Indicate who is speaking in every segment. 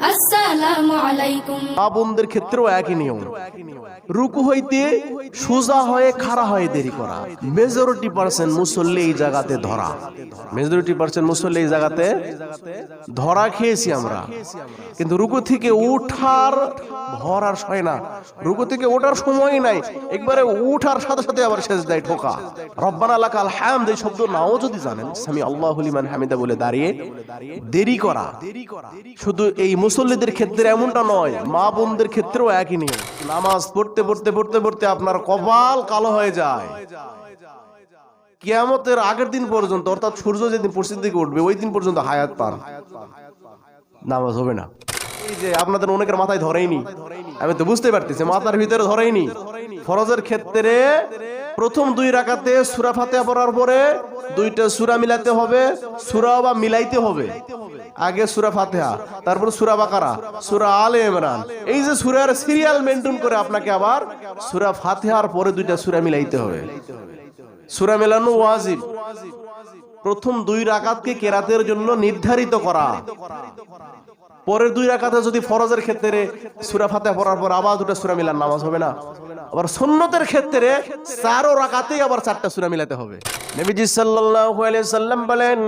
Speaker 1: আসসালামু আলাইকুম।
Speaker 2: মা বোনদের ক্ষেত্রেও একই নিয়ম, রুকু হইতে সোজা হয়ে খাড়া হয়ে দেরি করা। মেজরিটি পার্সেন্ট মুসল্লি এই জায়গাতে ধরা, মেজরিটি পার্সেন্ট মুসল্লি এই জায়গাতে ধরা খেয়েছি আমরা। কিন্তু রুকু থেকে উঠার ভর আর হয় না, রুকু থেকে ওঠার সময় নাই, একবারে উঠার সাথে সাথে আবার সেজদায় ঠোকা। রব্বানা লাকাল হামদ এই শব্দ নাও যদি জানেন, সামি আল্লাহু লিমান হামিদা বলে দাঁড়িয়ে দেরি করা। শুধু এই মুসল্লিদের ক্ষেত্রে এমনটা নয়, মা বোনদের ক্ষেত্রেও একই নিয়ম। নামাজ পড়তে পড়তে পড়তে পড়তে আপনার কপাল কালো হয়ে যায়, কিয়ামতের আগের দিন পর্যন্ত, অর্থাৎ সূর্য যেদিন পশ্চিম দিকে উঠবে ওই দিন পর্যন্ত হায়াত পান, নামাজ হবে না। এই যে আপনাদের অনেকের মাথায় ধরেইনি, আমি তো বুঝতে পারতেছি মাথার ভিতরে ধরেইনি। ফরজের ক্ষেত্রে প্রথম 2 রাকাতে সূরা ফাতিহা পড়ার পরে 2টা সূরা মিলাতে হবে, সূরা বা মিলাইতে হবে। আগে সূরা ফাতিহা, তারপর সূরা বাকারা, সূরা আলে ইমরান, এই যে সূরার সিরিয়াল মেইনটেইন করে আপনাকে আবার সূরা ফাতিহার পরে 2টা সূরা মিলাইতে হবে। সূরা মেলানো ওয়াজিব। প্রথম 2 রাকাতকে কেরাতের জন্য নির্ধারিত করা, পরের 2 রাকাতে যদি ফরজের ক্ষেত্রে সূরা ফাতিহা পড়ার পর আবার 2টা সূরা মিলান, নামাজ হবে না। আবার সুন্নতের ক্ষেত্রে 4 রাকাতেই আবার 4টা সূরা মিলাতে হবে। নবীজি সাল্লাল্লাহু আলাইহি সাল্লাম বলেন,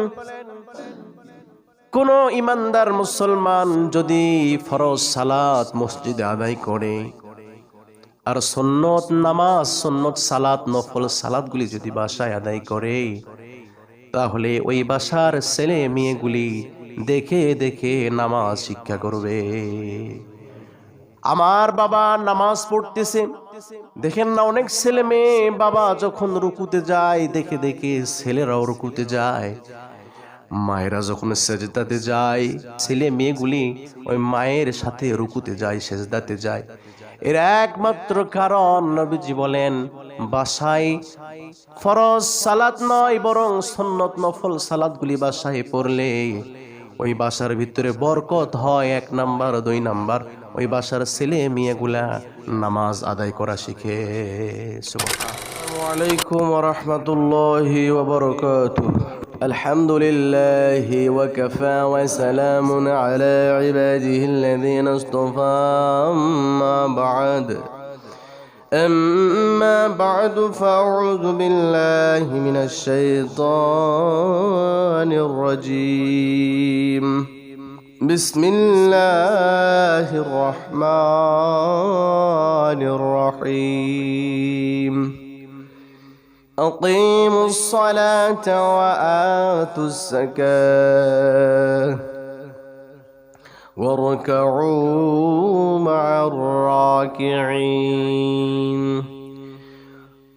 Speaker 2: কোন ইমানদার মুসলমান যদি ফরজ সালাত মসজিদে আদায় করে আর সুন্নত নামাজ, সুন্নত সালাত, নফল সালাতগুলি যদি বাসায় আদায় করে, তাহলে ওই বাসার ছেলে মেয়েগুলি দেখে দেখে নামাজ শিক্ষা করবে। আমার বাবা নামাজ পড়তেছে, দেখেন না অনেক ছেলে মেয়ে বাবা যখন রুকুতে যায় দেখে দেখে ছেলেরাও রুকুতে যায়, মায়েরা যখন সেজদাতে যায় ছেলে মেয়েগুলি ওই মায়ের সাথে রুকুতে যায়, সেজদাতে যায়। এর একমাত্র কারণ নবীজি বলেন, বাসায় ফরজ সালাত নয় বরং সুন্নত নফল সালাতগুলি বাসায় পড়লে ওই বাসার ভিতরে বরকত হয় 1 নাম্বার, 2 নাম্বার ওই বাসার ছেলে মেয়েগুলা নামাজ আদায় করা শিখে। আসসালামু আলাইকুম ওয়া রাহমাতুল্লাহি ওয়া বারাকাতুহু। আলহামদুলিল্লাহি ওয়া কাফা ওয়া সালামুন আলা ইবাদিহিল্লাযীনা ইসতাফা, أما بعد فأعوذ بالله من الشيطان الرجيم. بسم الله الرحمن الرحيم. أقيموا الصلاة وآتوا الزكاة واركعوا مع الراكعين.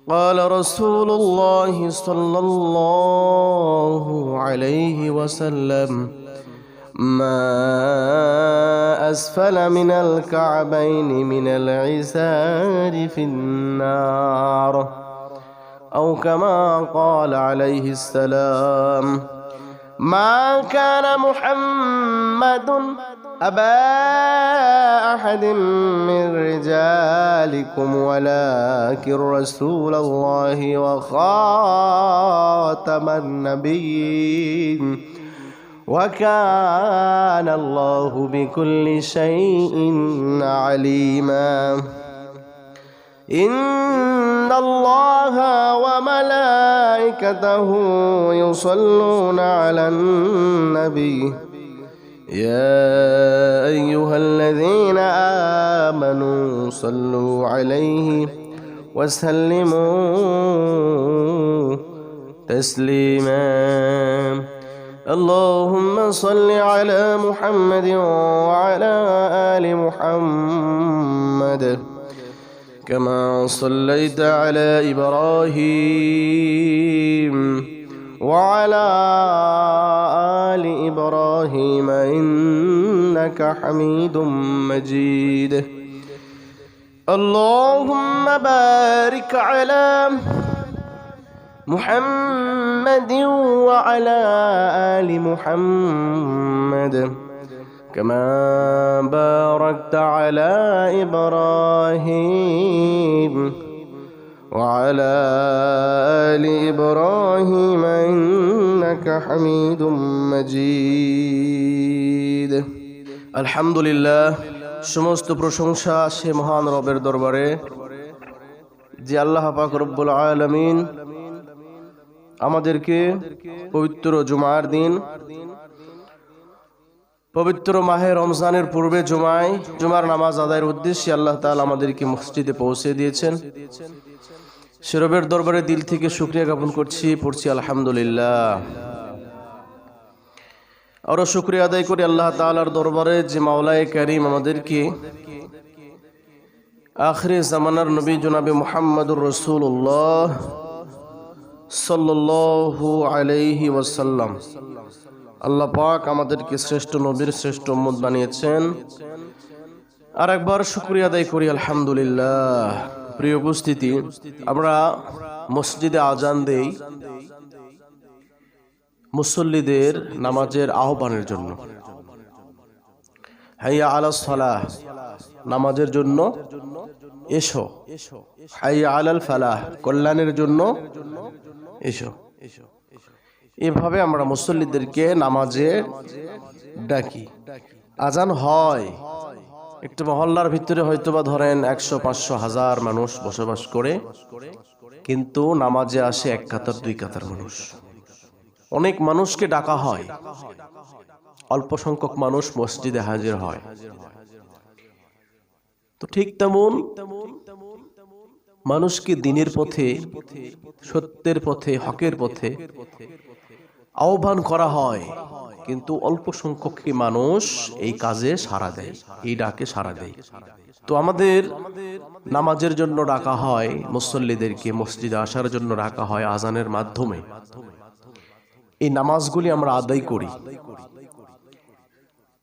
Speaker 2: قال رسول الله صلى الله عليه وسلم: ما أسفل من الكعبين من العزار في النار، أو كما قال عليه السلام: ما كان محمد أبا أحد من رجالكم ولكن رسول الله وخاتم النبيين وكان الله بكل شيء عليما. إن الله وملائكته يصلون على النبي يا أيها الذين آمنوا صلوا عليه وسلموا تسليما. اللهم صل على محمد وعلى آل محمد كما صليت على إبراهيم وعلى آل إبراهيم إنك حميد مجيد. اللهم بارك على محمد وعلى آل محمد كما باركت على إبراهيم وعلى آل إبراهيم إنك حميد مجيد. আলহামদুলিল্লাহ, সমস্ত প্রশংসা সে মহান রবের দরবারে যে আল্লাহ পাক রব্বুল আলামিন আমাদেরকে পবিত্র জুমার দিন, পবিত্র মাহে রমজানের পূর্বে জুমার নামাজ আদায়ের উদ্দেশ্যে আল্লাহ তাআলা আমাদেরকে মসজিদে পৌঁছে দিয়েছেন। সে রবের দরবারে দিল থেকে শুকরিয়া জ্ঞাপন করছি, পড়ছি আলহামদুলিল্লাহ। আরো শুকরিয়া আদায় করি আল্লাহ তাআলার দরবারে যে মাওলায়ে কারীম আমাদেরকে আখিরে জামানার নবী জনাবে মুহাম্মদুর রাসূলুল্লাহ সাল্লাল্লাহু আলাইহি ওয়াসাল্লাম, আল্লাহ পাক আমাদেরকে শ্রেষ্ঠ নবীর শ্রেষ্ঠ উম্মত বানিয়েছেন। আর একবার শুকরিয়া আদায় করি আলহামদুলিল্লাহ। প্রিয় উপস্থিতি, আমরা মসজিদে আজান দেই মুসল্লিদের নামাজের আহ্বানের জন্য, হাইয়া আলাস সালাহ, নামাজের জন্য এসো, হাইয়া আলাল ফালাহ, কল্যাণের জন্য এসো। এভাবে আমরা মুসল্লিদেরকে নামাজে ডাকি। আজান হয়, একটা মহল্লার ভিতরে হয়তোবা ধরেন 100, 500, 1000 মানুষ বসবাস করে, কিন্তু নামাজে আসে 1 কাতার 2 কাতার মানুষ। অনেক মানুষকে ডাকা হয়, অল্প সংখ্যক মানুষ মসজিদে হাজির হয়। তো ঠিক তেমন মানুষকে দিনের পথে, সত্যের পথে, হকের পথে আহ্বান করা হয়, কিন্তু অল্প সংখ্যক মানুষ এই কাজে সাড়া দেয়, এই ডাকে সাড়া দেয়। তো আমাদের নামাজের জন্য ডাকা হয়, মুসল্লিদেরকে মসজিদে আসার জন্য ডাকা হয় আজানের মাধ্যমে। এই নামাজগুলি আমরা আদায় করি।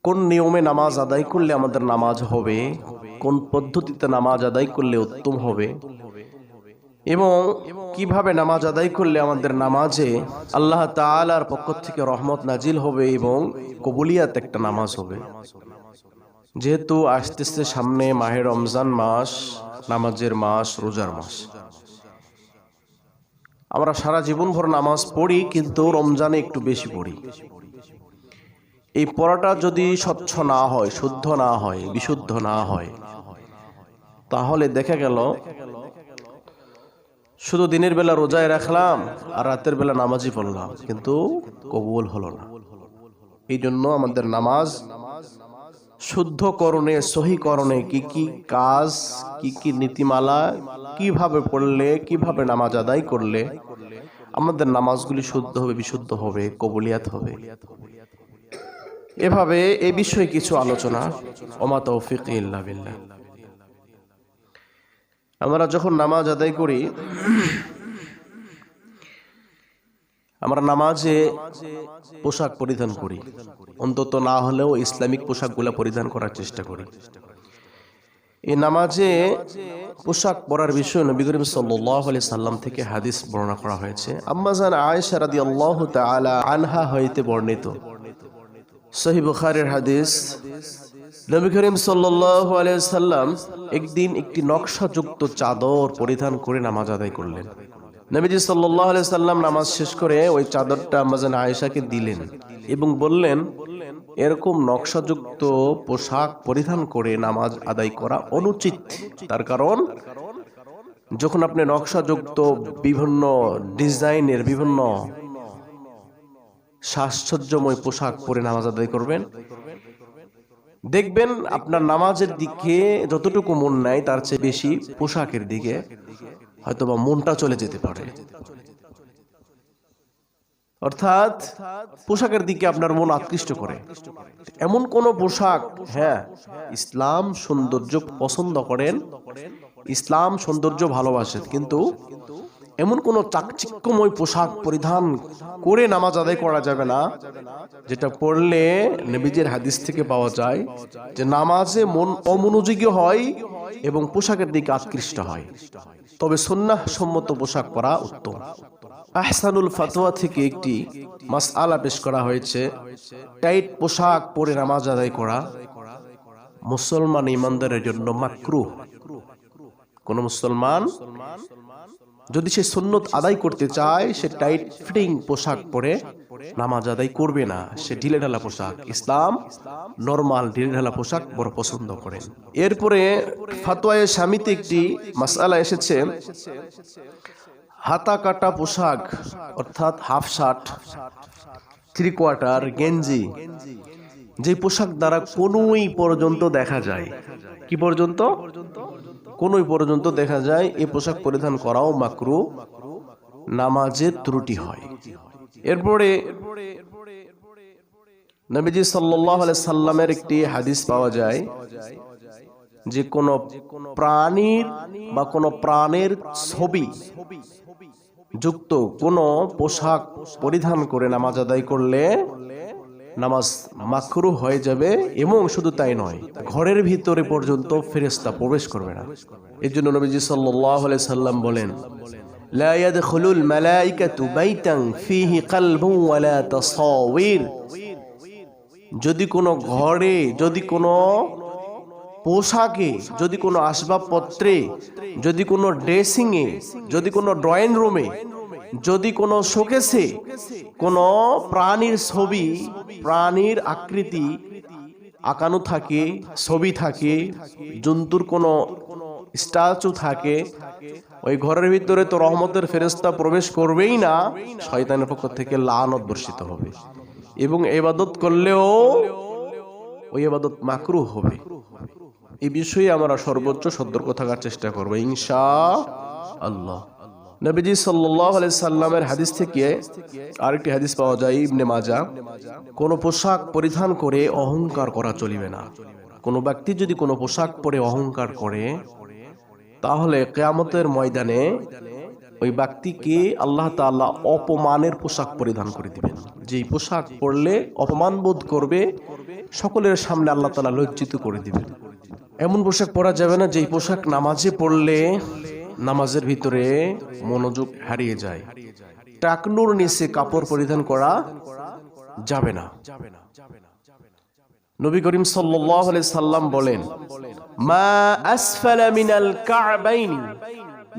Speaker 2: কোন নিয়মে নামাজ আদায় করলে আমাদের নামাজ হবে, কোন পদ্ধতিতে নামাজ আদায় করলে উত্তম হবে, এবং কিভাবে নামাজ আদায় করলে আমাদের নামাজে আল্লাহ তাআলার পক্ষ থেকে রহমত নাজিল হবে এবং কবুলিয়াত একটা নামাজ হবে। যেহেতু আসতেছে সামনে মাহে রমজান মাস, নামাজের মাস, রোজার মাস। আমরা সারা জীবন ভর নামাজ পড়ি, কিন্তু রমজানে একটু বেশি পড়ি। এই পড়াটা যদি স্বচ্ছ না হয়, শুদ্ধ না হয়, বিশুদ্ধ না হয়, তাহলে দেখা গেল শুধু দিনের বেলা রোজায় রাখলাম আর রাতের বেলা নামাজই পড়লাম, কিন্তু কবুল হলো না। এই জন্য আমাদের নামাজ শুদ্ধকরণে, সহিকরণে কি কি কাজ, কি কি নীতিমালা, কিভাবে পড়লে, কিভাবে নামাজ আদায় করলে আমাদের নামাজগুলি শুদ্ধ হবে, বিশুদ্ধ হবে, কবুলিয়াত হবে, এভাবে এই বিষয়ে কিছু আলোচনা। ওমা তৌফিক ইল্লা বিল্লাহ। আমরা যখন নামাজ আদায় করি, আমরা নামাজে পোশাক পরিধান করি, অন্তত না হলেও ইসলামিক পোশাকগুলো পরিধান করার চেষ্টা করি। এই নামাজে পোশাক পরার বিষয়ে নবী করিম সাল্লাল্লাহু আলাইহি সাল্লাম থেকে হাদিস বর্ণনা করা হয়েছে। আম্মা জান আয়েশা রাদিয়াল্লাহু তাআলা আনহা হইতে বর্ণিত সহিহ বুখারীর হাদিস, নবী করিম সাল্লাল্লাহু আলাইহি সাল্লাম একদিন একটি নকশাযুক্ত চাদর পরিধান করে নামাজ আদায় করলেন। নবীজি সাল্লাল্লাহু আলাইহি সাল্লাম নামাজ শেষ করে ওই চাদরটা আম্মা জান আয়েশাকে দিলেন এবং বললেন, এরকম নকশাযুক্ত পোশাক পরিধান করে নামাজ আদায় করা অনুচিত। তার কারণ, যখন আপনি নকশাযুক্ত বিভিন্ন ডিজাইনের, বিভিন্ন সাজসজ্জাময় পোশাক পরে নামাজ আদায় করবেন, দেখবেন আপনার নামাজের দিকে যতটুকু মন নাই তার চেয়ে বেশি পোশাকের দিকে হয়তোবা মনটা চলে যেতে পারে। অর্থাৎ পোশাকের দিকে আপনার মন আকৃষ্ট করে। এমন কোন পোশাক, হ্যাঁ, ইসলাম সৌন্দর্য পছন্দ করেন, ইসলাম সৌন্দর্য ভালোবাসেন, কিন্তু এমন কোন চাকচিক্যময় পোশাক পরিধান করে নামাজ আদায় করা যাবে না, যেটা পড়লে নবীজির হাদিস থেকে পাওয়া যায় যে নামাজে মন অমনোযোগী হয় এবং পোশাকের দিকে আকৃষ্ট হয়। তবে সুন্নাহ সম্মত পোশাক পরা উত্তম। আহসানুল ফাতোয়া থেকে একটি মাসআলা পেশ করা হয়েছে, টাইট পোশাক পরে নামাজ আদায় করা মুসলমান ইমানদারের জন্য মাকরুহ। কোন মুসলমান যদি সে সুন্নত আদায় করতে চায়, সে টাইট ফিটিং পোশাক পরে নামাজ আদায় করবে না, সে ঢিলেঢালা পোশাক। ইসলাম নরমাল ঢিলেঢালা পোশাক বড় পছন্দ করেন। এরপরে ফতোয়ায়ে শামিতে একটি মাসআলা এসেছে, হাতা কাটা পোশাক অর্থাৎ হাফ শার্ট, থ্রি কোয়ার্টার, গেঞ্জি, যে পোশাক দ্বারা কোনই পর্যন্ত দেখা যায়, কি পর্যন্ত? কোনই পর্যন্ত দেখা যায়, এই পোশাক পরিধান করাও মাকরুহ, নামাজের ত্রুটি হয়। এরপরে নবীজি সাল্লাল্লাহু আলাইহি সাল্লামের একটি হাদিস পাওয়া যায় যে কোন প্রাণীর বা কোন প্রাণের ছবি যুক্ত কোন পোশাক পরিধান করে নামাজ আদায় করলে নামাজ মাকরুহ হয়ে যাবে। এবং শুধু তাই নয়, ঘরের ভিতরে পর্যন্ত ফেরেশতা প্রবেশ করবে না। এর জন্য নবীজি সাল্লাল্লাহু আলাইহি সাল্লাম বলেন, লা ইয়াদখুলুল মালাইকাতু বাইতান ফীহি কলবুন ওয়ালা তাসাওয়ির। যদি কোনো ঘরে, যদি কোনো পোশাকে, যদি কোনো আসবাবপত্রে, যদি কোনো ড্রেসিং এ, যদি কোনো ড্রয়িং রুমে, যদি কোনো শোকেসে কোনো প্রাণীর ছবি, প্রাণীর আকৃতি আঁকানো থাকে, ছবি থাকে, জন্তুর কোনো স্ট্যাচু থাকে, ওই ঘরের ভিতরে তো রহমতের ফেরেশতা প্রবেশ করবেই না, শয়তানের পক্ষ থেকে লানত বর্ষিত হবে এবং ইবাদত করলেও ওই ইবাদত মাকরুহ হবে। এই বিষয়ে আমরা সর্বোচ্চ সতর্ক থাকার চেষ্টা করব ইনশাআল্লাহ। নবীজি সাল্লাল্লাহু আলাইহি সাল্লামের হাদিস থেকে আরেকটি হাদিস পাওয়া যায় ইবনে মাজাহ, কোন পোশাক পরিধান করে অহংকার করা চলিবে না। কোন ব্যক্তি যদি কোনো পোশাক পরে অহংকার করে, তাহলে কিয়ামতের ময়দানে ওই ব্যক্তিকে আল্লাহ তাআলা অপমানের পোশাক পরিধান করে দিবেন। যেই পোশাক পরলে অপমান বোধ করবে, সকলের সামনে আল্লাহ তাআলা লজ্জিত করে দিবেন। এমন পোশাক পরা যাবে না যেই পোশাক নামাজে পড়লে নামাজের ভিতরে মনোযোগ হারিয়ে যায়। টাকনুর নিচে কাপড় পরিধান করা যাবে না। নবী করিম সাল্লাল্লাহু আলাইহি সাল্লাম বলেন, মা আসফালা মিনাল কা'বাইনি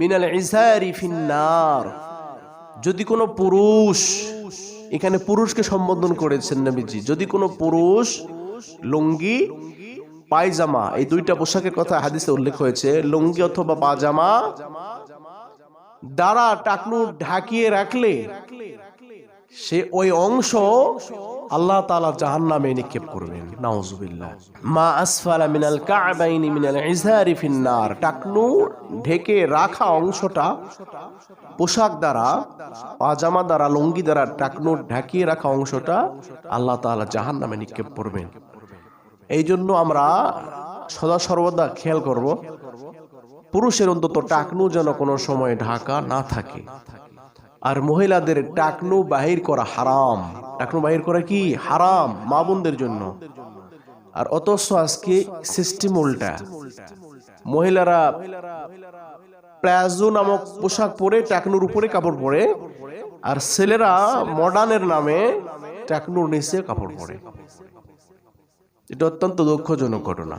Speaker 2: মিনাল ইজারি ফিন্নার। যদি কোনো পুরুষ, এখানে পুরুষকে সম্বোধন করেছেন নবীজি, যদি কোনো পুরুষ লুঙ্গি, পায়জামা, এই দুইটা পোশাকের কথা হাদিসে উল্লেখ হয়েছে, লুঙ্গি অথবা পায়জামা দ্বারা টাকনু ঢাকিয়ে রাখলে সে ওই অংশ আল্লাহ তাআলা জাহান্নামে নিক্ষেপ করবেন, নাউজুবিল্লাহ। মা আসফালা মিনাল কা'বাইনি মিনাল ইজারি ফিন্নার, টাকনু ঢেকে রাখা অংশটা পোশাক দ্বারা, পাজামা দ্বারা, লুঙ্গি দ্বারা টাকনু ঢাকিয়ে রাখা অংশটা আল্লাহ তাআলা জাহান্নামে নিক্ষেপ করবেন। এই জন্য আমরা সদা সর্বদা খেয়াল করব, পুরুষের অন্তত টাকনু যেন কোনো সময় ঢাকা না থাকে। আর মহিলাদের টাকনু বাহির করা হারাম। টাকনু বাহির করা কি হারাম মা বোনদের জন্য। আর অথচ আজকে সিস্টেম উল্টা, মহিলারা প্লাজো নামক পোশাক পরে টাকনুর উপরে কাপড় পরে, আর ছেলেরা মডার্নের নামে টাকনুর নিচে কাপড় পরে। এটা অত্যন্ত দুঃখজনক ঘটনা।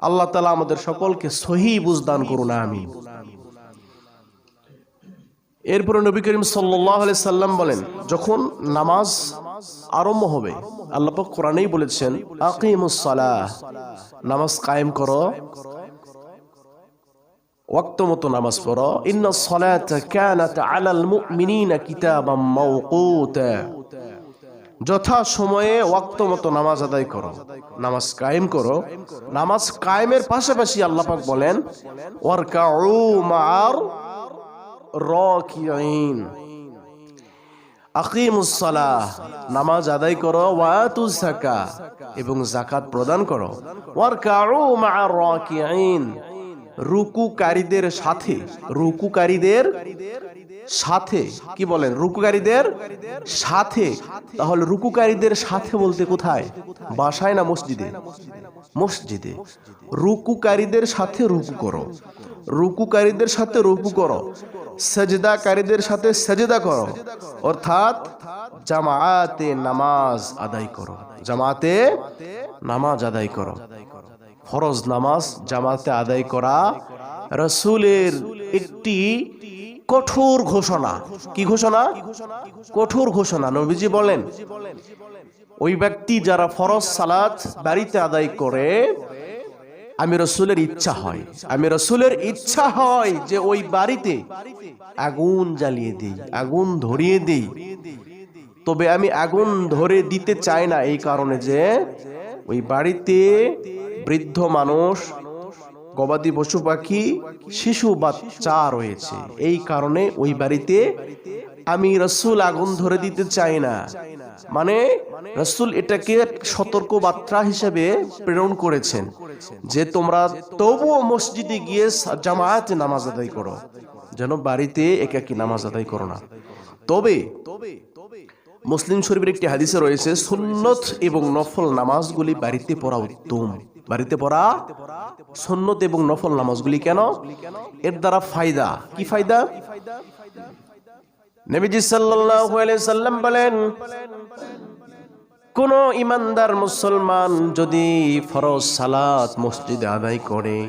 Speaker 2: আল্লাহ তাআলা আমাদের সকলকে সহি বুঝদান করুন, আমিন। এরপরে নবী করিম সাল্লাল্লাহু আলাইহি সাল্লাম বলেন, যখন নামাজ আরম্ভ হবে, আল্লাহ পাক কোরআনেই বলেছেন, আকিমুস সালাহ, নামাজ কায়েম করো, ওয়াক্ত মতো নামাজ পড়ো। ইন্নাস সালাতা কানাত আলাল মুমিনিনা কিতাবাম মাওকুতা, যথা সময়ে ওয়াক্ত মতো নামাজ আদায় করো, নামাজ কায়েম করো। নামাজ কায়েমের পাশাপাশি আল্লাহ পাক বলেন, ওয়ারকাউ মা'আর রাকিঈন, আকিমুস সালাহ, নামাজ আদায় করো, ওয়াতুজ যাকাত, এবং যাকাত প্রদান করো। ওয়ারকাউ মা'আর রাকিঈন, রুকুকারীদের সাথে, রুকুকারীদের সাথে, কি বলেন, রুকুকারীদের সাথে। তাহলে রুকুকারীদের সাথে বলতে কোথায়? বাসায় না মসজিদে? মসজিদে। রুকুকারীদের সাথে রুকু করো, রুকুকারীদের সাথে রুকু করো, সাজদাকারীদের সাথে সাজদা করো, অর্থাৎ জামাতে নামাজ আদায় করো, জামাতে নামাজ আদায় করো। ফরজ নামাজ জামাতে আদায় করা রাসূলের একটি কঠোর ঘোষণা। কি ঘোষণা? কঠোর ঘোষণা। নবীজি বলেন, ওই ব্যক্তি যারা ফরজ সালাত বাড়িতে আদায় করে, আমি রাসূলের ইচ্ছা হয় যে ওই বাড়িতে আগুন জ্বালিয়ে দেই, আগুন ধরিয়ে দেই। তবে আমি আগুন ধরে দিতে চাই না এই কারণে যে ওই বাড়িতে বৃদ্ধ মানুষ, গবাদি পশু পাখি, শিশু বাচ্চা রয়েছে। এই কারণে ওই বাড়িতে আমি রাসূল আগুন ধরে দিতে চাই না। মানে রাসূল এটাকে সতর্ক বার্তা হিসেবে প্রেরণ করেছেন যে তোমরা তবুও মসজিদে গিয়ে জামায়াতে নামাজ আদায় করো, যেন বাড়িতে একাকী নামাজ আদায় করো না। তবে মুসলিম শরীফের একটি হাদিসে রয়েছে, সুন্নত এবং নফল নামাজগুলি বাড়িতে পড়া উত্তম। বাড়িতে পড়া সুন্নত এবং নফল নামাজগুলি কেন? এর দ্বারা ফায়দা। কি ফায়দা? নবীজি সাল্লাল্লাহু আলাইহি সাল্লাম বলেন, কোন ইমানদার মুসলমান যদি ফরজ সালাত মসজিদে আদায় করে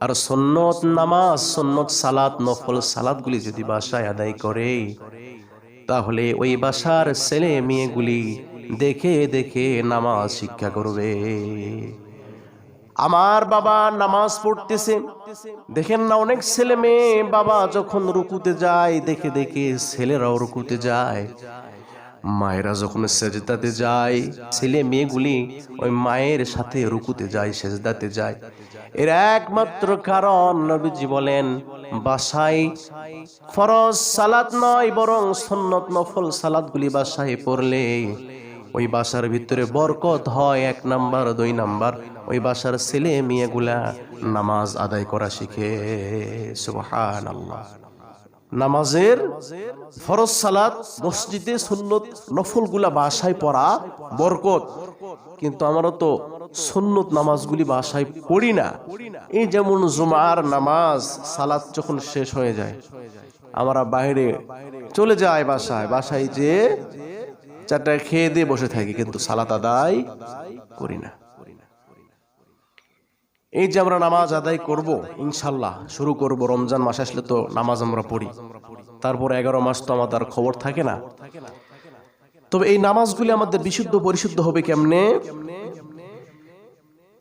Speaker 2: আর সুন্নত নামাজ, সুন্নত সালাত, নফল সালাতগুলি যদি বাসায় আদায় করে, তাহলে ওই বাসার ছেলে মেয়েগুলি দেখে দেখে নামাজ শিক্ষা করবে। আমার বাবা নামাজ পড়তেছে, দেখেন না অনেক ছেলে মেয়ে বাবা যখন রুকুতে যায় দেখে দেখে ছেলেরাও রুকুতে যায়, মায়েরা যখন সেজদাতে যায় ছেলে মেয়েগুলি ওই মায়ের সাথে রুকুতে যায়, সেজদাতে যায়। এর একমাত্র কারণ নবীজি বলেন, বাসায় ফরজ সালাত নয় বরং সুন্নত নফল সালাতগুলি বাসায় পড়লে ওই বাসার ভিতরে বরকত হয়। 1 নাম্বার, 2 নাম্বার, ওই বাসার ছেলে মেয়েগুলা নামাজ আদায় করা শিখে। সুবহানাল্লাহ। নামাজের ফরজ সালাত মসজিদে, সুন্নত নফলগুলা বাসায় পড়া বরকত। কিন্তু আমরা তো সুন্নত নামাজগুলি বাসায় পড়ি না। এই যেমন জুমার নামাজ সালাত যখন শেষ হয়ে যায় আমরা বাইরে চলে যাই, বাসায় যে চারটা খেয়ে দিয়ে বসে থাকি, কিন্তু সালাত আদায় করি না। এই যে আমরা নামাজ আদায় করব, ইনশাল্লাহ শুরু করব, রমজান মাস আসলে তো নামাজ আমরা পড়ি, তারপর 11 মাস তো আমাদের খবর থাকে না। তবে এই নামাজগুলি আমাদের বিশুদ্ধ পরিশুদ্ধ হবে কেমনে?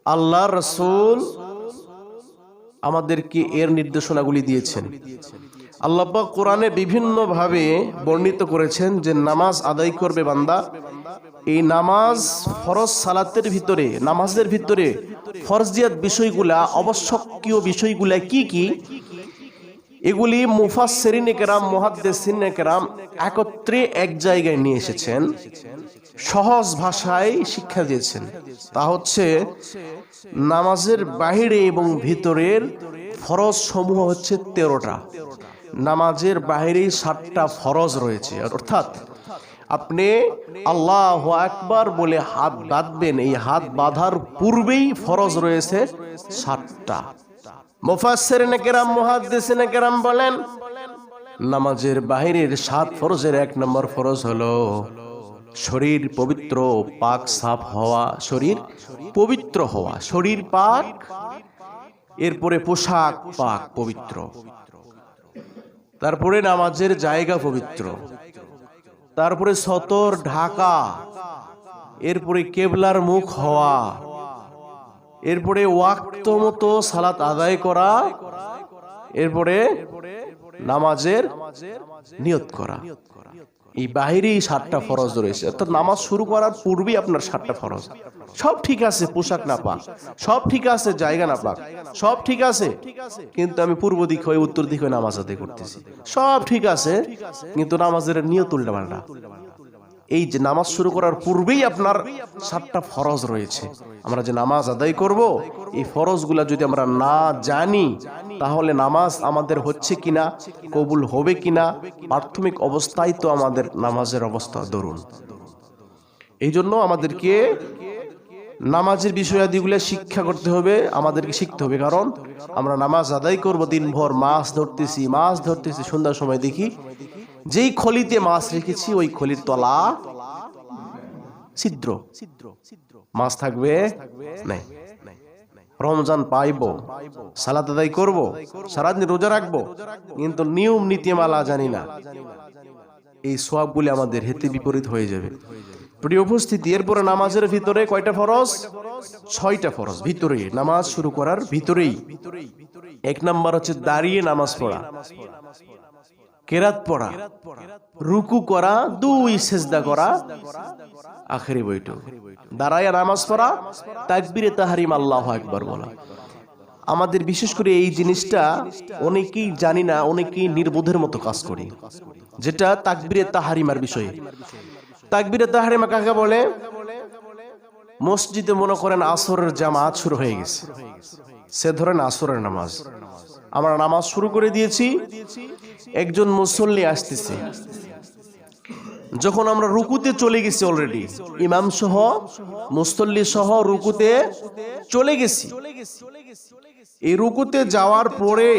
Speaker 2: আল্লাহর রাসূল আমাদেরকে এর নির্দেশনাগুলি দিয়েছেন। আল্লাহ পাক কোরআনে বিভিন্ন ভাবে বর্ণিত করেছেন যে নামাজ আদায় করবে বান্দা। এই নামাজ ফরজ সালাতের ভিতরে, নামাজের ভিতরে ফরজিয়াত বিষয়গুলা, আবশ্যকীয় বিষয়গুলা কি কি, এগুলি মুফাসসিরিনে কেরাম, মুহাদ্দিসিনে কেরাম একত্রে এক জায়গায় নিয়ে এসেছেন, সহজ ভাষায় শিক্ষা দিয়েছেন। তা হচ্ছে নামাজের বাহিরে এবং ভিতরের ফরজ সমূহ হচ্ছে 13টা। নামাজের বাহিরে 7টা ফরজ রয়েছে। অর্থাৎ আপনি আল্লাহু আকবার বলে হাত বাঁধবেন, এই হাত বাঁধার পূর্বেই ফরজ রয়েছে 7টা। মুফাসসিরিনে কেরাম, মুহাদ্দিসিনে কেরাম বলেন, নামাজের বাহিরের 7 ফরজের 1 নম্বর ফরজ হলো শরীর পবিত্র, পাক সাফ হওয়া, শরীর পবিত্র হওয়া, শরীর পাক, এরপরে পোশাক পাক পবিত্র, তারপরে নামাজের জায়গা পবিত্র, তারপরে সতর ঢাকা, এরপরে কেবলার মুখ হওয়া, এরপরে ওয়াক্ত মতো সালাত আদায় করা, এরপরে নামাজের নিয়ত করা। এই বাহিরেই 7টা ফরজ রয়েছে। অর্থাৎ নামাজ শুরু করার পূর্বেই আপনার 7টা ফরজ। সব ঠিক আছে, পোশাক না পাক, সব ঠিক আছে, জায়গা না পাক, সব ঠিক আছে, কিন্তু আমি পূর্ব দিক হয়ে উত্তর দিক হয়ে নামাজ আদায় করতেছি। সব ঠিক আছে, কিন্তু নামাজের নিয়ত উল্টাপাল্টা। এই যে নামাজ শুরু করার পূর্বেই আপনার 7টা ফরজ রয়েছে। আমরা যে নামাজ আদায় করব, এই ফরজগুলা যদি আমরা না জানি তাহলে নামাজ আমাদের হচ্ছে কিনা, কবুল হবে কিনা, প্রাথমিক অবস্থায় তো আমাদের নামাজের অবস্থা দরুন। এই জন্য আমাদেরকে নামাজের বিষয়াদিগুলো শিক্ষা করতে হবে, আমাদেরকে শিখতে হবে। কারণ আমরা নামাজ আদায় করব, দিনভর মাছ ধরতেছি, সন্ধ্যার সময় দেখি যেই খলিতে মাছ রেখেছি ওই খলির তলা ছিদ্র, মাছ থাকবে নাই। রমজান পাইবো, সালাত আদায় করবো, সারাদিন রোজা রাখবো, কিন্তু নিয়ম নীতিমালা জানি না, এই সওয়াবগুলি আমাদের হেতে বিপরীত হয়ে যাবে। প্রিয় উপস্থিতি, এরপরে নামাজের ভিতরে কয়টা ফরজ? 6টা ফরজ। ভিতরে নামাজ শুরু করার ভিতরেই 1 নাম্বার হচ্ছে দাঁড়িয়ে নামাজ পড়া, কেরাত পড়া, রুকু করা, 2 সেজদা করা, আখেরি বৈঠক, দাঁড়ায় নামাজ পড়া, তাকবীরে তাহরিম আল্লাহু আকবার বলা। আমাদের বিশেষ করে এই জিনিসটা অনেকেই জানি না, অনেকেই নির্বোধের মতো কাজ করি, যেটা তাকবীরে তাহরিমার বিষয়ে। তাকবীরে তাহরিমা কাকে বলে? মসজিদে মনে করেন আসরের জামাত শুরু হয়ে গেছে, সে ধরেন আসরের নামাজ, আমরা নামাজ শুরু করে দিয়েছি, একজন মুসল্লি আসতেছে, যখন আমরা রুকুতে চলে গেছি, অলরেডি ইমাম সহ মুসল্লি সহ রুকুতে চলে গেছি, এই রুকুতে যাওয়ার পরে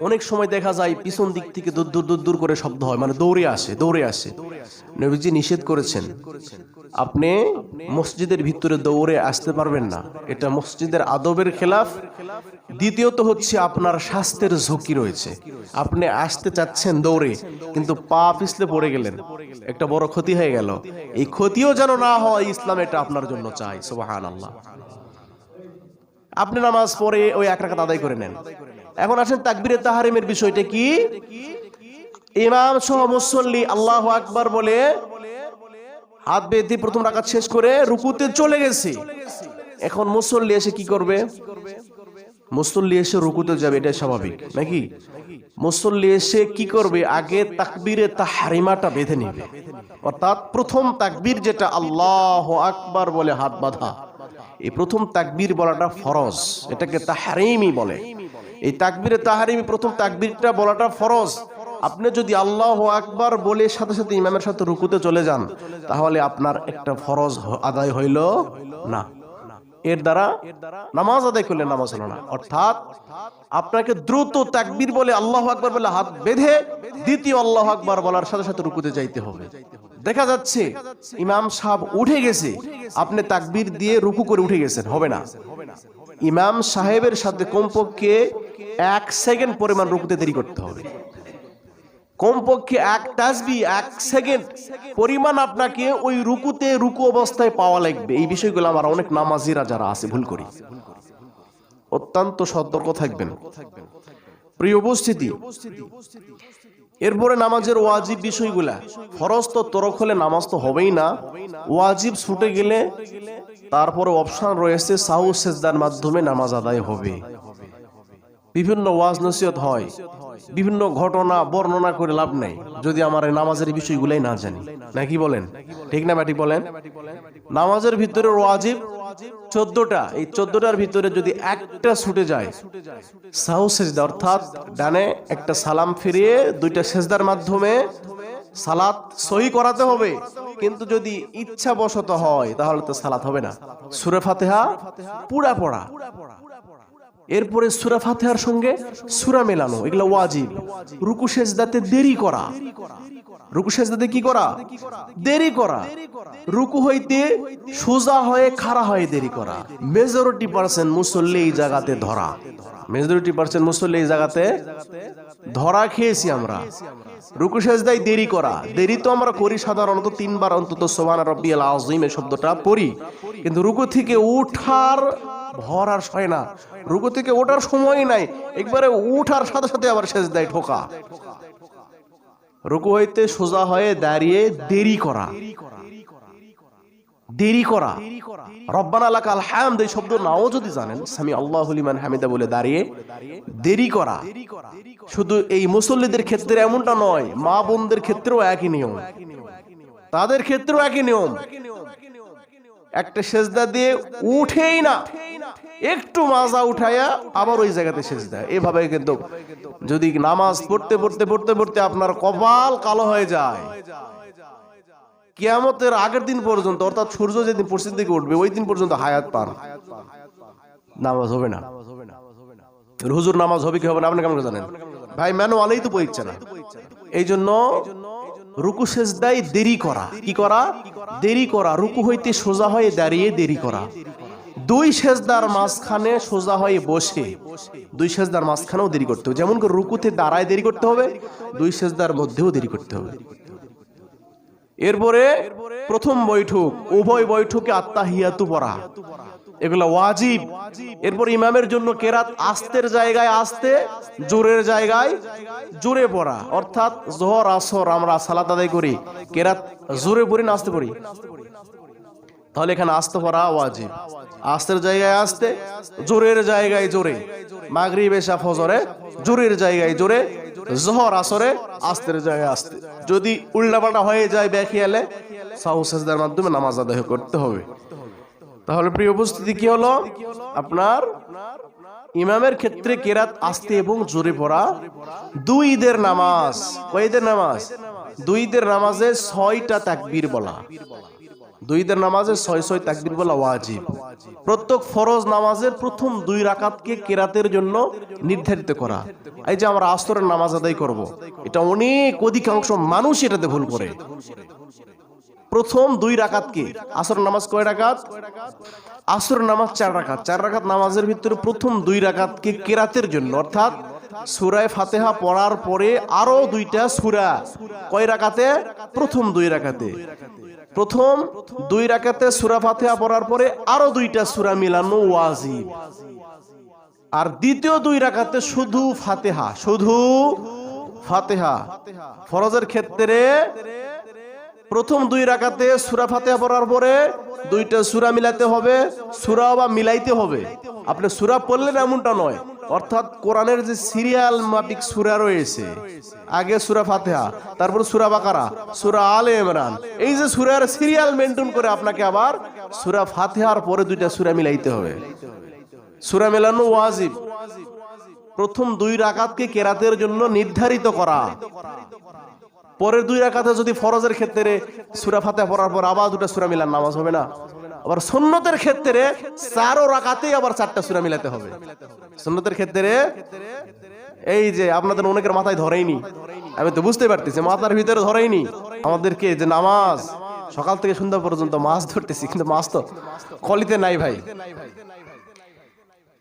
Speaker 2: অনেক সময় দেখা যায় পিছন দিক থেকে দূর দূর দূর দূর করে শব্দ হয়, মানে দৌড়ে আসে। নবীজি নিষেধ করেছেন, আপনি মসজিদের ভিতরে দৌড়ে আসতে পারবেন না, এটা মসজিদের আদবের খেলাফ। দ্বিতীয়ত হচ্ছে আপনার স্বাস্থ্যের ঝুঁকি রয়েছে, আপনি আসতে চাচ্ছেন দৌড়ে, কিন্তু পা পিছলে পড়ে গেলেন, একটা বড় ক্ষতি হয়ে গেল। এই ক্ষতিও যেন না হয়, ইসলাম এটা আপনার জন্য চাই। সুবহানাল্লাহ। আপনি নামাজ পড়ে ওই 1 রাকাত আদায় করে নেন। এখন আসেন তাকবীরে তাহরিমের বিষয়টা কি? ইমাম সহ মুসল্লি আল্লাহু আকবার বলে হাত বেঁধে প্রথম রাকাত শেষ করে রুকুতে চলে গেছে। এখন মুসল্লি এসে কি করবে? মুসল্লি এসে রুকুতে যাবে, এটা স্বাভাবিক নাকি? মুসল্লি এসে কি করবে? আগে তাকবীরে তাহরিমাটা বেঁধে নেবে, অর্থাৎ প্রথম তাকবীর যেটা আল্লাহু আকবার বলে হাত বাঁধা, এই প্রথম তাকবীর বলাটা ফরজ, এটাকে তাহরিমি বলে। এই তাকবীরে তাহরিমি প্রথম তাকবীরটা বলাটা ফরজ। আপনি যদি আল্লাহু আকবার বলে সাথে সাথে ইমামের সাথে রুকুতে চলে যান, তাহলে আপনার একটা ফরজ আদায় হইল না, এর দ্বারা নামাজ আদায় করলে নামাজ হলো না। অর্থাৎ আপনাকে দ্রুত তাকবীর বলে আল্লাহু আকবার বলে হাত বেঁধে দ্বিতীয় আল্লাহু আকবার বলার সাথে সাথে রুকুতে যাইতে হবে। দেখা যাচ্ছে ইমাম সাহেব উঠে গেছে, আপনি তাকবীর দিয়ে রুকু করে উঠে গেছেন, হবে না। ইমাম সাহেবের সাথে কমপক্ষে 1 সেকেন্ড পরিমাণ রুকুতে দেরি করতে হবে, কমপক্ষে 1 তাসবিহ 1 সেকেন্ড পরিমাণ আপনাকে ওই রুকুতে রুকু অবস্থায় পাওয়া লাগবে। এই বিষয়গুলো আমার অনেক নামাজিরা যারা আছে ভুল করি, অত্যন্ত সতর্ক থাকবেন। প্রিয় উপস্থিতি, এরপরে নামাজের ওয়াজিব বিষয়গুলা। ফরজ তো তরক হলে নামাজ তো হবেই না, ওয়াজিব ছুটে গেলে তারপরে অপশন রয়েছে সাহু সেজদার মাধ্যমে নামাজ আদায় হবে। বিভিন্ন ওয়াজ নসিহত হয়, বিভিন্ন ঘটনা বর্ণনা করে লাভ নেই যদি আমার নামাজের বিষয়গুলাই না জানি, নাকি বলেন? ঠিক না ব্যাটি বলেন? নামাজের ভিতরে ওয়াজিব 14টা, এই 14টার ভিতরে যদি একটা ছুটে যায়, সাহু সেজদা, অর্থাৎ ডানে একটা সালাম ফিরিয়ে 2টা সেজদার মাধ্যমে সালাত সহি করাতে হবে। কিন্তু যদি ইচ্ছা বশত হয় তাহলে তো সালাত হবে না। সূরা ফাতিহা পুরা পড়া, এরপরে সূরা ফাতিহার সঙ্গে সূরা মেলানো, এগুলো ওয়াজিব। রুকু সেজদাতে দেরি করা, রুকু সেজদাতে কি করা? দেরি করা। রুকু হইতে সোজা হয়ে খাড়া হয়ে দেরি করা। মেজরিটি% মুসল্লি এই জায়গাতে ধরা, মেজরিটি% মুসল্লি এই জায়গাতে ধরা খেয়েছি আমরা। রুকু সেজদায় দেরি করা, দেরি তো আমরা করি সাধারণত 3 বার অন্তত সুবহান রাব্বিয়াল আযীম এই শব্দটা পড়ি, কিন্তু রুকু থেকে উঠার ভর আর হয় না, রুকু থেকে ওঠার সময় নাই, একবারে উঠার সাথে সাথে আবার সেজদায় ঠোকা। রুকু হইতে সোজা হয়ে দাঁড়িয়ে দেরি করা, দেরি করা। রব্বানা লাকাল হামদ এই শব্দ নাও যদি জানেন, সামি আল্লাহু লিমান হামিদা বলে দাঁড়িয়ে দেরি করা। শুধু এই মুসল্লিদের ক্ষেত্রে এমনটা নয়, মা বোনদের ক্ষেত্রেও একই নিয়ম, তাদের ক্ষেত্রেও একই নিয়ম। একটা সেজদা দিয়ে উঠেই না, একটু মাজা উঠায়া আবার ওই জায়গাতে সেজদা। এভাবে কিন্তু যদি নামাজ পড়তে পড়তে পড়তে পড়তে আপনার কপাল কালো হয়ে যায়, কিয়ামতের আগের দিন পর্যন্ত, অর্থাৎ সূর্য যেদিন পশ্চিম দিকে উঠবে ওই দিন পর্যন্ত হায়াত পান, নামাজ হবে না। হুজুর নামাজ হবে কি হবে না আপনি কেমন জানেন? ভাই ম্যানুয়ালেই তো পড়ছে না। এই জন্য রুকু সেজদায় দেরি করা। কি করা? দেরি করা। রুকু হইতে সোজা হয়ে দাঁড়িয়ে দেরি করা। দুই সেজদার মাঝখানে সোজা হয়ে বসে দুই সেজদার মাঝখানেও দেরি করতে হবে। যেমন করে রুকুতে দাঁড়ায় দেরি করতে হবে, দুই সেজদার মধ্যেও দেরি করতে হবে। এরপরে প্রথম বৈঠক, উভয় বৈঠকে আত্তাহিয়াতু পড়া, এগুলো ওয়াজিব। এরপর ইমামের জন্য কেরাত আস্তের জায়গায় আস্তে, জোরের জায়গায় জোরে পড়া। অর্থাৎ যোহর আসর আমরা সালাত আদায় করি, কেরাত জোরে পড়ি না আস্তে পড়ি? তাহলে এখানে আস্তে পড়া ওয়াজিব। আস্তের জায়গায় আস্তে, জোরের জায়গায় জোরে। মাগরিব এশা ফজরে জোরের জায়গায় জোরে, যোহর আসরে আস্তের জায়গায় আস্তে। যদি উল্টাপাল্টা হয়ে যায় বেখিয়ালে সাহু সাজদার মাধ্যমে নামাজ আদায় করতে হবে। তাহলে প্রিয় উপস্থিতি, কি হলো আপনার ইমামের ক্ষেত্রে কেরাত আস্তে এবং জোরে পড়া। দুই ঈদের নামাজ, কয় ঈদের নামাজ? দুই ঈদের নামাজে 6টা তাকবীর বলা। দুই ঈদের নামাজে 6 তাকবীর বলা ওয়াজিব। প্রত্যেক ফরজ নামাজের প্রথম 2 রাকাতকে কেরাতের জন্য নির্ধারিত করা। এই যে আমরা আসরের নামাজ আদায় করব, এটা অনেক অধিকাংশ মানুষ এটাতে ভুল করে। প্রথম 2 রাকাতকে, আসরের নামাজ কয় রাকাত? আসরের নামাজ 4 রাকাত। 4 রাকাত নামাজের ভিতরে প্রথম 2 রাকাতকে কেরাতের জন্য, অর্থাৎ সূরা ফাতিহা পড়ার পরে আরো 2টা সূরা, কয় রাকাতে? প্রথম 2 রাকাতে। প্রথম 2 রাকাতে সূরা ফাতিহা পড়ার পরে আরো 2টা সূরা মিলানো ওয়াজিব। আর দ্বিতীয় 2 রাকাতে শুধু ফাতিহা, শুধু ফাতিহা। ফরজের ক্ষেত্রে প্রথম 2 রাকাতে সূরা ফাতিহা পড়ার পরে 2টা সূরা মিলাতে হবে, সূরা বা মিলাইতে হবে। আপনি সূরা পড়লেন এমনটা নয়, অর্থাৎ কোরআনের যে সিরিয়াল মাফিক সূরা রয়েছে, আগে সূরা ফাতিহা, তারপর সূরা বাকারা, সূরা আলে ইমরান, এই যে সূরার সিরিয়াল মেইনটেইন করে আপনাকে আবার সূরা ফাতিহার পরে 2টা সূরা মিলাইতে হবে। সূরা মেলানো ওয়াজিব। প্রথম 2 রাকাতকে কেরাতের জন্য নির্ধারিত করা। পরের 2 রাকাতে যদি ফরজের ক্ষেত্রে সূরা ফাতিহা পড়ার পর আবার 2টা সূরা মিলান, নামাজ হবে না। আবার সুন্নতের ক্ষেত্রে 4 রাকাতেই আবার 4টা সূরা মিলাতে হবে। সুন্নতের ক্ষেত্রে এই যে আপনাদের অনেকের মাথায় ধরেইনি, আমি তো বুঝতে পারতেছি মাথার ভিতরে ধরেইনি আমাদেরকে, যে নামাজ সকাল থেকে সন্ধ্যা পর্যন্ত মাছ ধরতেছি, কিন্তু মাছ তো কলিতে নাই ভাই।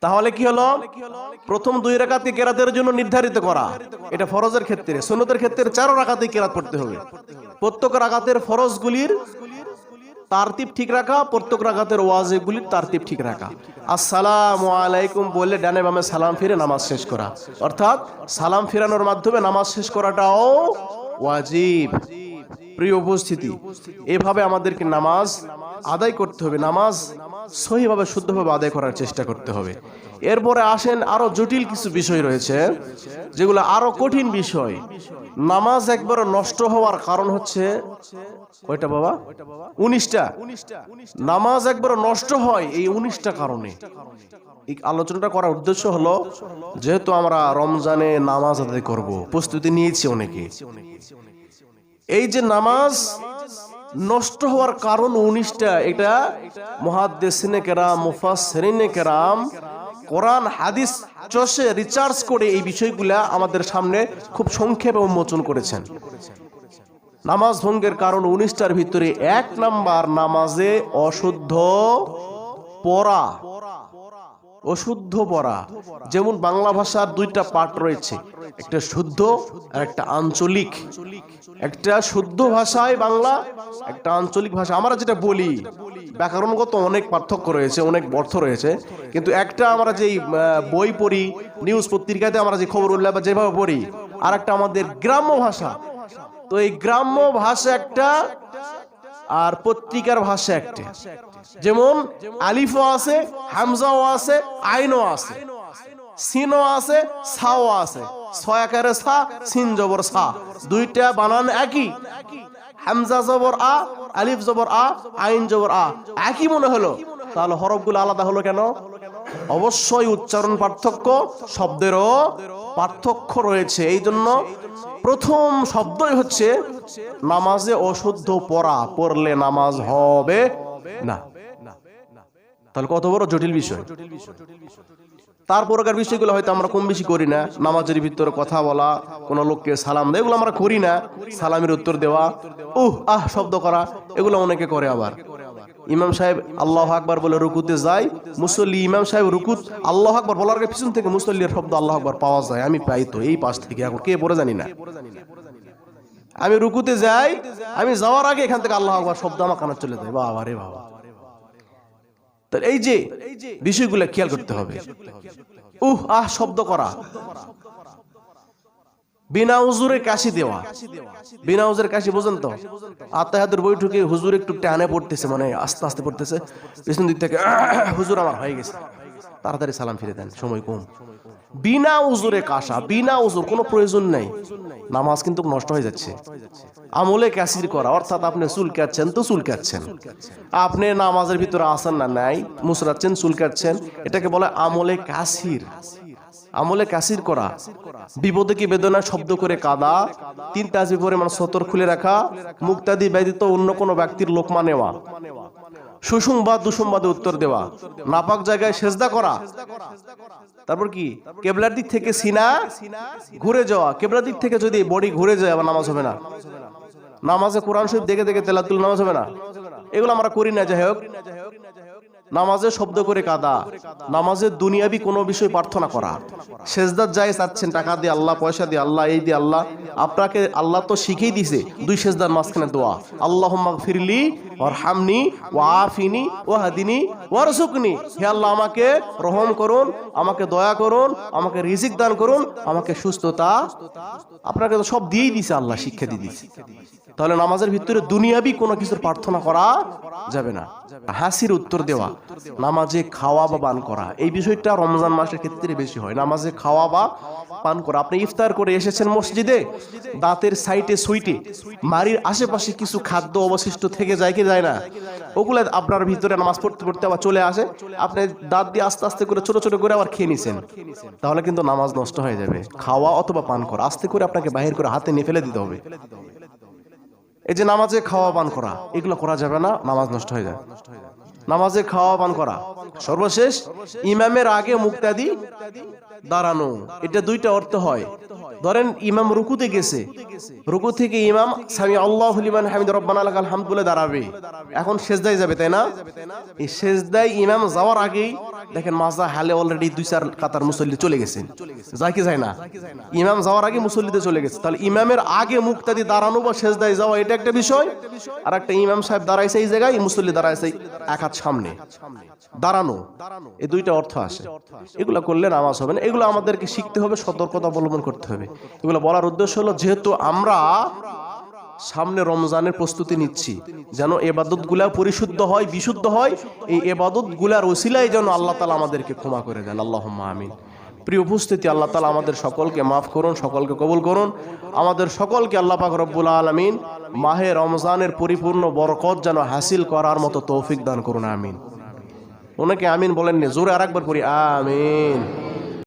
Speaker 2: তাহলে কি হলো? প্রথম 2 রাকাতকে কেরাতের জন্য নির্ধারিত করা, এটা ফরজের ক্ষেত্রে। সুন্নতের ক্ষেত্রে 4 রাকাতে কেরাত পড়তে হবে। প্রত্যেক রাকাতের ফরজগুলির তারতিব ঠিক রাখা, প্রত্যেক রাকাতের ওয়াজিবগুলির তারতিব ঠিক রাখা। আসসালামু আলাইকুম বলে ডানে বামে সালাম ফিরে নামাজ শেষ করা, অর্থাৎ সালাম ফিরানোর মাধ্যমে নামাজ শেষ করাটাও ওয়াজিব। প্রিয় উপস্থিতি, এভাবে আমাদেরকে নামাজ আদায় করতে হবে। নামাজ সহিভাবে শুদ্ধভাবে আদায় করার চেষ্টা করতে হবে। এরপরে আসেন আরো জটিল কিছু বিষয় রয়েছে, যেগুলো আরো কঠিন বিষয়। নামাজ একবার নষ্ট হওয়ার কারণ হচ্ছে কয়টা বাবা? 19টা। নামাজ একবার নষ্ট হয় এই 19টা কারণে। এই আলোচনাটা করার উদ্দেশ্য হলো, যেহেতু আমরা রমজানে নামাজ আদায় করব, প্রস্তুতি নিয়েছি অনেকে। এই যে নামাজ নষ্ট হওয়ার কারণ 19টা, এটা মুহাদ্দিসিনে কেরাম, মুফাসসিরিনে কেরাম কোরআন হাদিস চষে রিসার্চ করে এই বিষয়গুলা আমাদের সামনে খুব সংক্ষেপে উন্মোচন করেছেন। নামাজ ভঙ্গের কারণ 19টার ভিতরে 1 নাম্বার, নামাজে অশুদ্ধ পড়া। অশুদ্ধ পড়া, যেমন বাংলা ভাষার 2টা পার্ট রয়েছে, একটা শুদ্ধ আর একটা আঞ্চলিক। একটা শুদ্ধ ভাষায় বাংলা, একটা আঞ্চলিক ভাষা। আমরা যেটা বলি ব্যাকরণগত অনেক পার্থক্য রয়েছে, অনেক অর্থ রয়েছে, কিন্তু একটা আমরা যেই বই পড়ি, নিউজ পত্রিকাতে আমরা যে খবর উল্লেখ বা যেভাবে পড়ি, আর একটা আমাদের গ্রাম্য ভাষা। তো এই গ্রাম্য ভাষা একটা আর পত্রিকার ভাষা একটা। যেমন আলিফও আছে, হামজাও আছে, আইনও আছে, সিনও আছে, সাও আছে। 6 আকারে সা, সিন জবর সা, 2টা বানান একই। হামজা জবর আ, আলিফ জবর আ, আইন জবর আ, একই মনে হলো। তাহলে হরফগুলো আলাদা হলো কেন? অবশ্যই উচ্চারণ পার্থক্য, শব্দেরও পার্থক্য রয়েছে। এই জন্য প্রথম শব্দই হচ্ছে নামাজে অশুদ্ধ পড়া, পড়লে নামাজ হবে না। তাহলে কত বড় জটিল বিষয়। তারপরকার বিষয়গুলো হয়তো আমরা কম বেশি করি না। নামাজের ভিতরে কথা বলা, কোনো লোককে সালাম দেয়, এগুলো আমরা করি না। সালামের উত্তর দেওয়া, শব্দ করা, এগুলো অনেকে করে। আবার ইমাম সাহেব আল্লাহু আকবার বলে রুকুতে যায়, মুসল্লি ইমাম সাহেব রুকুত আল্লাহু আকবার বলার আগে পিছন থেকে মুসল্লির শব্দ আল্লাহু আকবার পাওয়া যায়। আমি পাই তো এই পাশ থেকে, এখন কে পড়ে জানি না। আমি রুকুতে যাই, আমি যাওয়ার আগে এখান থেকে আল্লাহু আকবার শব্দ আমার কানে চলে যায়। বাবা রে বাবা! তাহলে এই যে বিষয়গুলো খেয়াল করতে হবে। শব্দ করা, বিনা উজুরে কাশি দেওয়া। বিনা উজুরে কাশি বোঝেন তো? আত্মাহাতের বৈঠকে হুজুর একটু টানে পড়তেছে, মানে আস্তে আস্তে পড়তেছে, পিছন দিক থেকে হুজুর আমার হয়ে গেছে, তাড়াতাড়ি সালাম ফিরে দেন, সময় কম। বিনা উজুরে কাশা, বিনা উজুর, কোনো প্রয়োজন নেই, নামাজ কিন্তু নষ্ট হয়ে যাচ্ছে। আমলে কাসির করা, অর্থাৎ আপনি চুলকাচ্ছেন তো চুলকাচ্ছেন, আপনি নামাজের ভিতরে আসেন না, নাই মুসরাচ্ছেন, চুলকাচ্ছেন, এটাকে বলে আমলে কাসির। আমলে কাসির করা। বিপদে কি বেদনা শব্দ করে কাদা, 3 তাসবিহ পরিমাণ সতর খুলে রাখা, মুক্তাদি ব্যতীত অন্য কোনো ব্যক্তির লোকমা নেওয়া, সুসংবাদ দুঃসংবাদে উত্তর দেওয়া, নাপাক জায়গায় সেজদা করা, তারপর কি কেবলার দিক থেকে সিনা ঘুরে যাওয়া। কেবলার দিক থেকে যদি বডি ঘুরে যায় আবার নামাজ হবে না। নামাজে কোরআন শরীফ দেখে দেখে তেলাওয়াত নামাজ হবে না। এগুলো আমরা করি না। যাই হোক, নামাজে শব্দ করে কাদা, নামাজে দুনিয়াবি কোনো বিষয় প্রার্থনা করা, সেজদার যায় চাচ্ছেন টাকা দিয়ে আল্লাহ, পয়সা দিয়ে আল্লাহ, এই দিয়ে আল্লাহ, আপনাকে আল্লাহ তো শিখিয়ে দিছে 2 সেজদার মাঝখানে দোয়া, আল্লাহুম্মা গফিরলি ওয়ারহামনি ওয়াআফিনি ওয়াহদিনি ওয়ারযুকনি। হে আল্লাহ, আমাকে রহম করুন, আমাকে দয়া করুন, আমাকে রিজিক দান করুন, আমাকে সুস্থতা। আপনাকে তো সব দিয়েই দিছে আল্লাহ, শিক্ষা দিয়ে দিছে। তাহলে নামাজের ভিতরে দুনিয়াবি কোনো কিছুর প্রার্থনা করা যাবে না। হাসির উত্তর দেওয়া, নামাজে খাওয়া বা পান করা, এই বিষয়টা রমজান মাসের ক্ষেত্রে বেশি হয়। নামাজে খাওয়া বা পান করা, আপনি ইফতার করে এসেছেন মসজিদে, দাঁতের সাইটে সুইটে মাড়ির আশেপাশে কিছু খাদ্য অবশিষ্ট থেকে যায় কি যায় না, ওগুলো আপনার ভিতরে নামাজ পড়তে পড়তে আবার চলে আসে, আপনি দাঁত দিয়ে আস্তে আস্তে করে ছোট ছোট করে আবার খেয়ে নিছেন, তাহলে কিন্তু নামাজ নষ্ট হয়ে যাবে। খাওয়া অথবা পান করা আস্তে করে আপনাকে বাহির করে হাতে নিয়ে ফেলে দিতে হবে। এই যে নামাজে খাওয়া পান করা, এগুলো করা যাবে না, নামাজ নষ্ট হয়ে যায়। নামাজে খাওয়া পান করা। সর্বশেষ, ইমামের আগে মুক্তাদি দাঁড়ানো। এটা 2টা অর্থ হয়। ধরেন ইমাম রুকুতে গেছে, রুকু থেকে ইমাম সামি আল্লাহু লিমান হামিদ রব্বানা লাকাল হামদ বলে দাঁড়াবে, এখন সেজদায় যাবে, তাই না? এই সেজদায় ইমাম যাওয়ার আগেই দেখেন মাজা হালে অলরেডি 2-4 কাতার মুসল্লি চলে গেছেন, যায় কি যায় না? ইমাম যাওয়ার আগে মুসল্লিতে চলে গেছে। তাহলে ইমামের আগে মুক্তাদি দাঁড়ানো বা সেজদায় যাওয়া, এটা একটা বিষয়। আর একটা, ইমাম সাহেব দাঁড়াইছে এই জায়গায়, মুসল্লি দাঁড়াইছে এক হাত সামনে, দাঁড়ানো। এই 2টা অর্থ আসে। এগুলো করলে নামাজ হবে না। এগুলো আমাদেরকে শিখতে হবে, সতর্কতা অবলম্বন করতে হবে। এগুলো বলার উদ্দেশ্য হলো, যেহেতু আমরা সামনে রমজানের প্রস্তুতি নিচ্ছি, যেন ইবাদত গুলা পরিশুদ্ধ হয়, বিশুদ্ধ হয়। এই ইবাদত গুলার ওসিলায় যেন আল্লাহ তাআলা আমাদেরকে ক্ষমা করে দেন। আল্লাহুম্মা আমিন। প্রিয় উপস্থিতি, আল্লাহ তাআলা আমাদের সকলকে মাফ করুন, সকলকে কবুল করুন। আমাদের সকলকে আল্লাহ পাক রব্বুল আলামিন মাহে রমজানের পরিপূর্ণ বরকত যেন হাসিল করার মতো তৌফিক দান করুন। আমিন। অনেকে আমিন বলেননি, জোরে আরেকবার করি আমিন।